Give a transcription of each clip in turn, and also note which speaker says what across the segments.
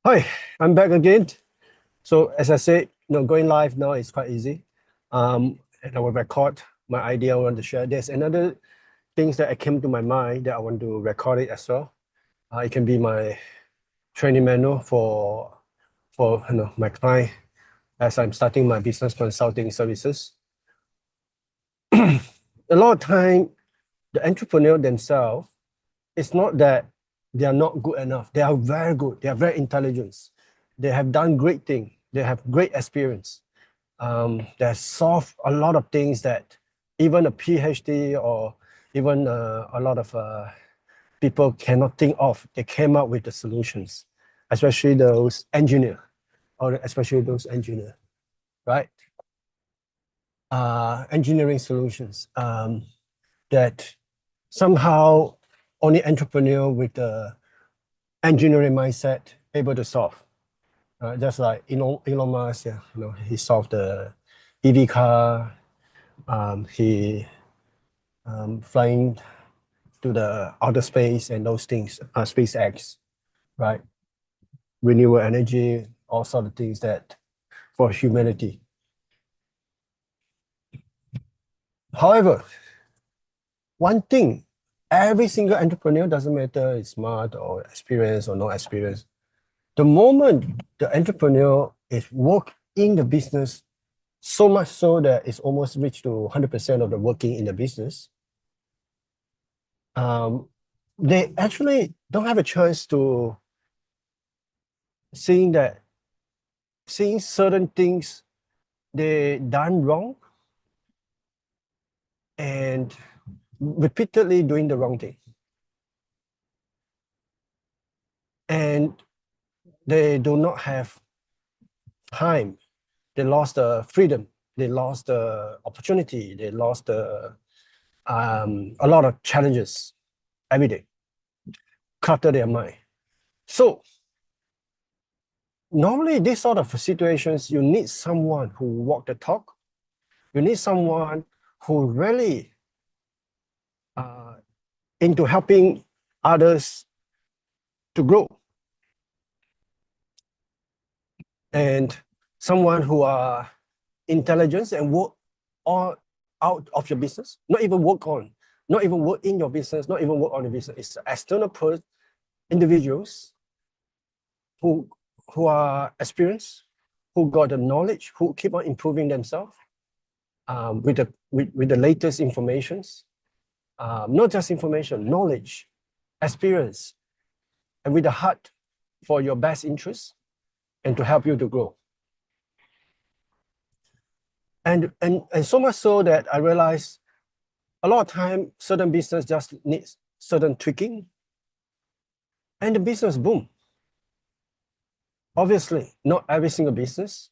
Speaker 1: Hi, I'm back again. So as I said, going live now is quite easy. And I will record my idea I want to share. There's another things that came to my mind that I want to record it as well. It can be my training manual for my client as I'm starting my business consulting services. A lot of time, the entrepreneur themselves, it's not that they are not good enough. They are very good. They are very intelligent. They have done great things. They have great experience. They have solved a lot of things that even a PhD or even a lot of people cannot think of. They came up with the solutions, especially those engineer, or especially those engineer, right? Engineering solutions that somehow only entrepreneur with the engineering mindset able to solve. Just like Elon Musk, yeah, he solved the EV car. He flying to the outer space and those things. SpaceX, right? Renewable energy, all sort of things that for humanity. However, one thing, every single entrepreneur doesn't matter is smart or experienced or no experience. The moment the entrepreneur is work in the business, so much so that it's almost reached to 100% of the working in the business, they actually don't have a chance to seeing certain things they done wrong and repeatedly doing the wrong thing. And they do not have time. They lost the freedom. They lost the opportunity. They lost a lot of challenges every day, clutter their mind. So normally these sort of situations, you need someone who walk the talk. You need someone who really into helping others to grow. And someone who are intelligent and work on out of your business, not even work on, not even work in your business, not even work on the business. It's external individuals who are experienced, who got the knowledge, who keep on improving themselves with the latest informations, not just information, knowledge, experience, and with the heart for your best interest and to help you to grow. And so much so that I realized a lot of time certain business just needs certain tweaking and the business boom. Obviously, not every single business,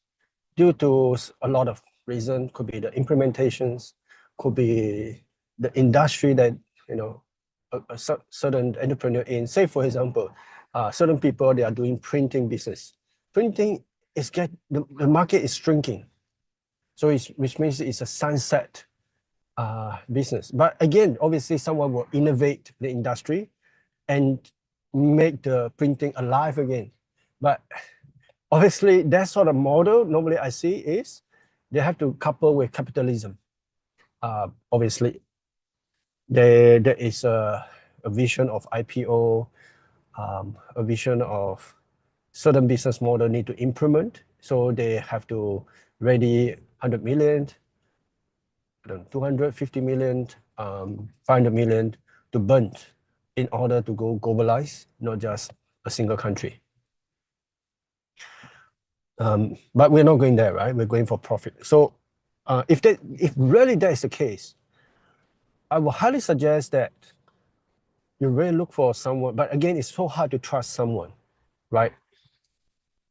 Speaker 1: due to a lot of reasons, could be the implementations, could be the industry that a certain entrepreneur in. Say for example, certain people they are doing printing business. Printing is the market is shrinking, so which means it's a sunset business. But again, obviously, someone will innovate the industry and make the printing alive again. But obviously, that sort of model normally I see is they have to couple with capitalism. Obviously, there is a vision of IPO, a vision of certain business model need to implement. So they have to ready 100 million, 250 million, 500 million to burn in order to go globalize, not just a single country. But we're not going there, right? We're going for profit. So if really that is the case, I will highly suggest that you really look for someone. But again, it's so hard to trust someone, right?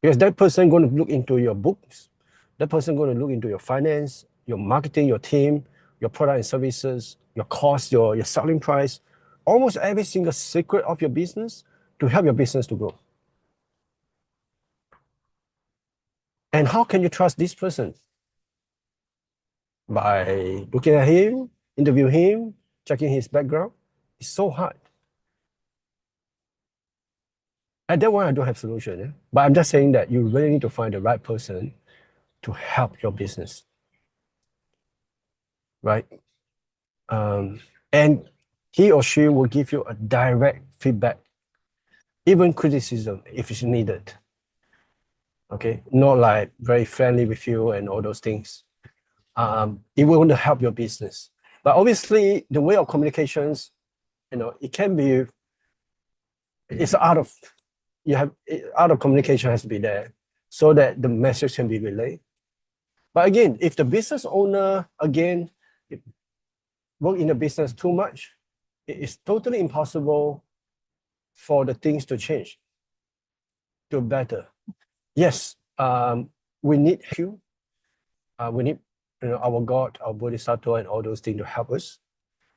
Speaker 1: Because that person going to look into your books, that person going to look into your finance, your marketing, your team, your product and services, your cost, your selling price, almost every single secret of your business to help your business to grow. And how can you trust this person? By looking at him, interview him, checking his background. It's so hard. At that one, I don't have solution, yeah? But I'm just saying that you really need to find the right person to help your business, right? And he or she will give you a direct feedback, even criticism if it's needed. Okay, not like very friendly with you and all those things. It will want to help your business. But obviously, the way of communications, it can be, it's out of, out of communication has to be there so that the message can be relayed. But again, if the business owner, again, work in the business too much, it is totally impossible for the things to change to better. Yes, we need you. We need our God, our Bodhisattva, and all those things to help us.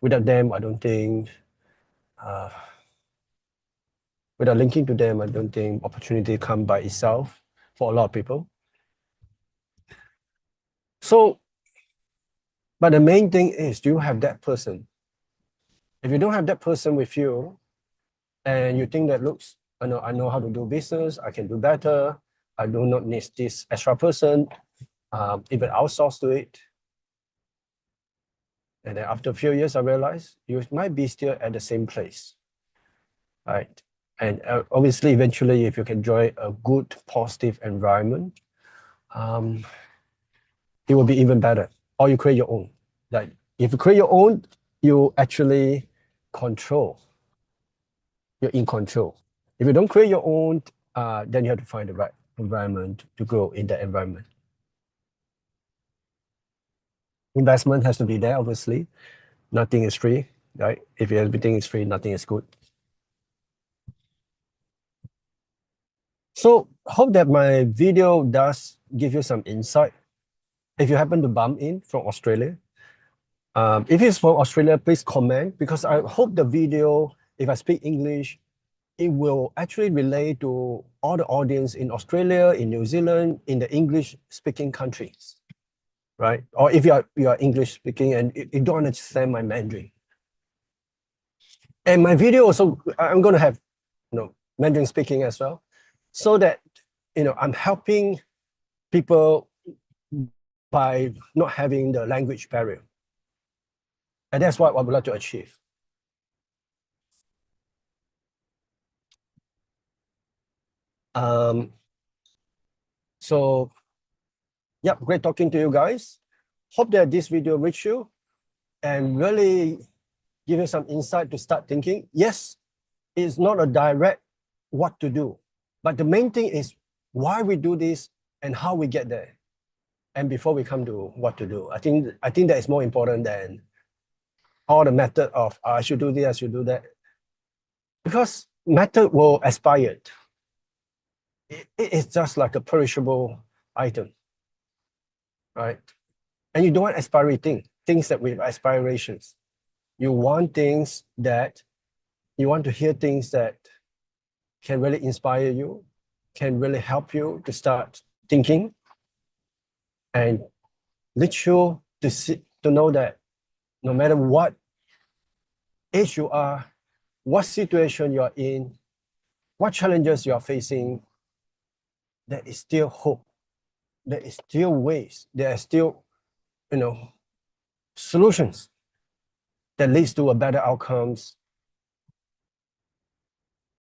Speaker 1: Without them, I don't think. Without linking to them, I don't think opportunity come by itself for a lot of people. So, but the main thing is, do you have that person? If you don't have that person with you, and you think that looks, I know how to do business, I can do better, I do not need this extra person, even outsource to it. And then after a few years, I realized you might be still at the same place, right? And obviously, eventually, if you can enjoy a good, positive environment, it will be even better. Or you create your own. Like if you create your own, you actually control. You're in control. If you don't create your own, then you have to find the right environment to grow in that environment. Investment has to be there, obviously. Nothing is free, right? If everything is free, nothing is good. So hope that my video does give you some insight. If you happen to bump in from Australia, if it's from Australia, please comment, because I hope the video, if I speak English, it will actually relate to all the audience in Australia, in New Zealand, in the English-speaking countries, right? Or if you are English-speaking and you don't understand my Mandarin. And my video also, I'm going to have Mandarin speaking as well, so that I'm helping people by not having the language barrier. And that's what I would like to achieve. So, yeah, great talking to you guys. Hope that this video reached you and really give you some insight to start thinking. Yes, it's not a direct what to do, but the main thing is why we do this and how we get there. And before we come to what to do, I think that is more important than all the method of I should do this, I should do that. Because method will expire. It is just like a perishable item, right? And you don't want expiry things that with aspirations. You want things that, you want to hear things that can really inspire you, can really help you to start thinking, and lead you to know that no matter what age you are, what situation you are in, what challenges you are facing, there is still hope. There is still ways. There are still, solutions that leads to a better outcomes